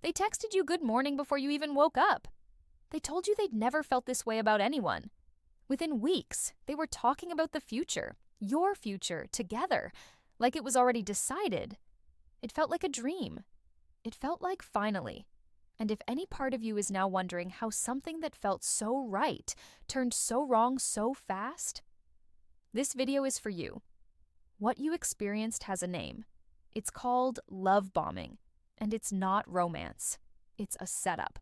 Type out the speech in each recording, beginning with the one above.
They texted you good morning before you even woke up. They told you they'd never felt this way about anyone. Within weeks, they were talking about the future, your future, together, like it was already decided. It felt like a dream. It felt like finally. And if any part of you is now wondering how something that felt so right turned so wrong so fast, this video is for you. What you experienced has a name. It's called love bombing, and it's not romance. It's a setup.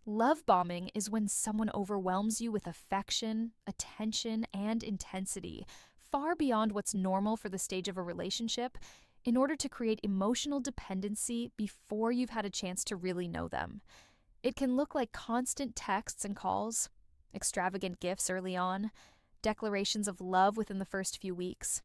Love bombing is when someone overwhelms you with affection, attention, and intensity, far beyond what's normal for the stage of a relationship, in order to create emotional dependency before you've had a chance to really know them. It can look like constant texts and calls, extravagant gifts early on, declarations of love within the first few weeks,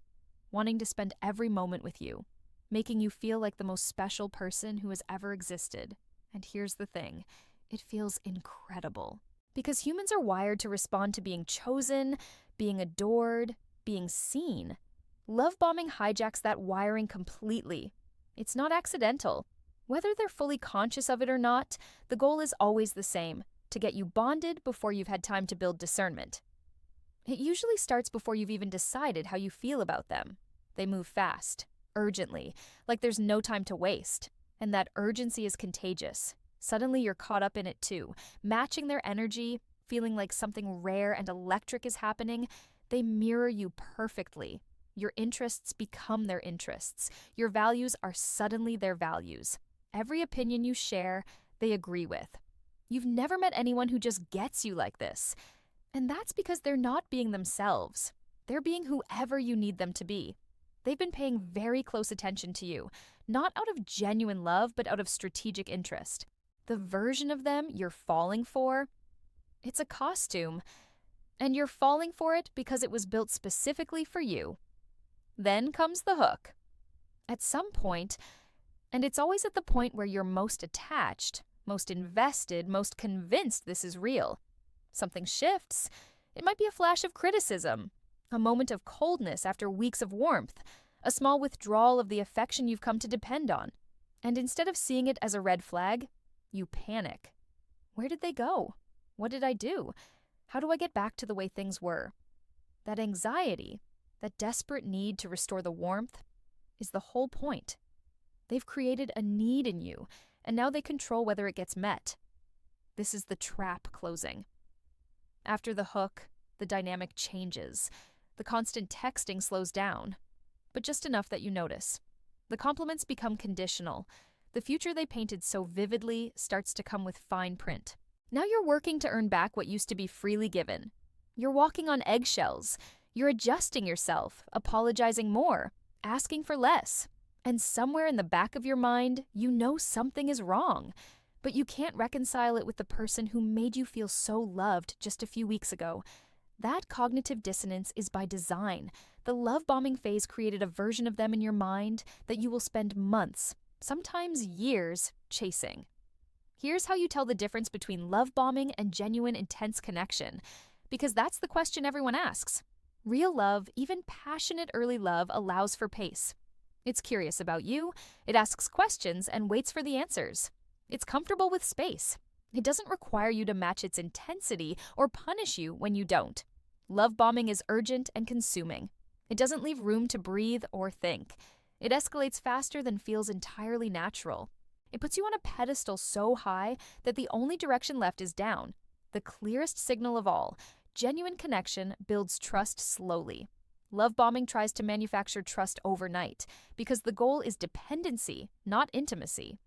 wanting to spend every moment with you, making you feel like the most special person who has ever existed. And here's the thing, it feels incredible. Because humans are wired to respond to being chosen, being adored, being seen. Love bombing hijacks that wiring completely. It's not accidental. Whether they're fully conscious of it or not, the goal is always the same, to get you bonded before you've had time to build discernment. It usually starts before you've even decided how you feel about them. They move fast, urgently, like there's no time to waste. And that urgency is contagious. Suddenly you're caught up in it too, matching their energy, feeling like something rare and electric is happening. They mirror you perfectly. Your interests become their interests. Your values are suddenly their values. Every opinion you share, they agree with. You've never met anyone who just gets you like this. And that's because they're not being themselves. They're being whoever you need them to be. They've been paying very close attention to you, not out of genuine love, but out of strategic interest. The version of them you're falling for, it's a costume, and you're falling for it because it was built specifically for you. Then comes the hook. At some point, and it's always at the point where you're most attached, most invested, most convinced this is real. Something shifts. It might be a flash of criticism, a moment of coldness after weeks of warmth, a small withdrawal of the affection you've come to depend on. And instead of seeing it as a red flag, you panic. Where did they go? What did I do? How do I get back to the way things were? That anxiety, that desperate need to restore the warmth, is the whole point. They've created a need in you, and now they control whether it gets met. This is the trap closing. After the hook, the dynamic changes. The constant texting slows down, but just enough that you notice. The compliments become conditional. The future they painted so vividly starts to come with fine print. Now you're working to earn back what used to be freely given. You're walking on eggshells. You're adjusting yourself, apologizing more, asking for less. And somewhere in the back of your mind, you know something is wrong, but you can't reconcile it with the person who made you feel so loved just a few weeks ago. That cognitive dissonance is by design. The love bombing phase created a version of them in your mind that you will spend months, sometimes years, chasing. Here's how you tell the difference between love bombing and genuine intense connection, because that's the question everyone asks. Real love, even passionate early love, allows for pace. It's curious about you, it asks questions and waits for the answers. It's comfortable with space. It doesn't require you to match its intensity or punish you when you don't. Love bombing is urgent and consuming. It doesn't leave room to breathe or think. It escalates faster than feels entirely natural. It puts you on a pedestal so high that the only direction left is down. The clearest signal of all, genuine connection builds trust slowly. Love bombing tries to manufacture trust overnight because the goal is dependency, not intimacy.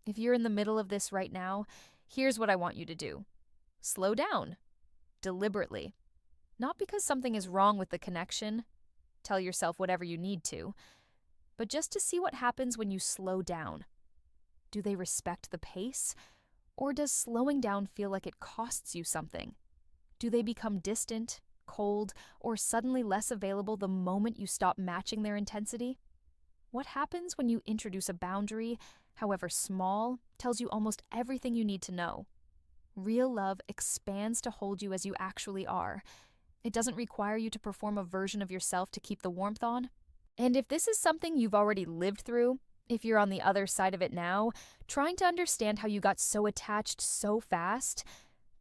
If you're in the middle of this right now, here's what I want you to do. Slow down. Deliberately. Not because something is wrong with the connection. Tell yourself whatever you need to. But just to see what happens when you slow down. Do they respect the pace? Or does slowing down feel like it costs you something? Do they become distant, cold, or suddenly less available the moment you stop matching their intensity? What happens when you introduce a boundary, however small, tells you almost everything you need to know? Real love expands to hold you as you actually are. It doesn't require you to perform a version of yourself to keep the warmth on. And if this is something you've already lived through, If you're on the other side of it now, trying to understand how you got so attached so fast,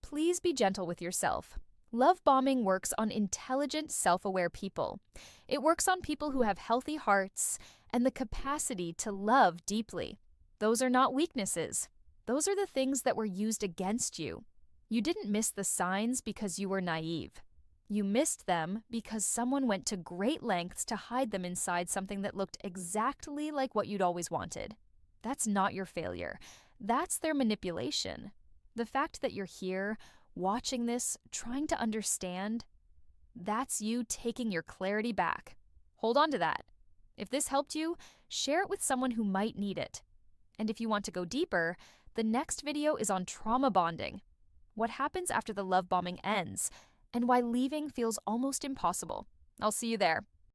please be gentle with yourself. Love bombing works on intelligent, self-aware people. It works on people who have healthy hearts and the capacity to love deeply. Those are not weaknesses. Those are the things that were used against you. You didn't miss the signs because you were naive. You missed them because someone went to great lengths to hide them inside something that looked exactly like what you'd always wanted. That's not your failure. That's their manipulation. The fact that you're here, watching this, trying to understand, that's you taking your clarity back. Hold on to that. If this helped you, share it with someone who might need it. And if you want to go deeper, the next video is on trauma bonding. What happens after the love bombing ends, and why leaving feels almost impossible. I'll see you there.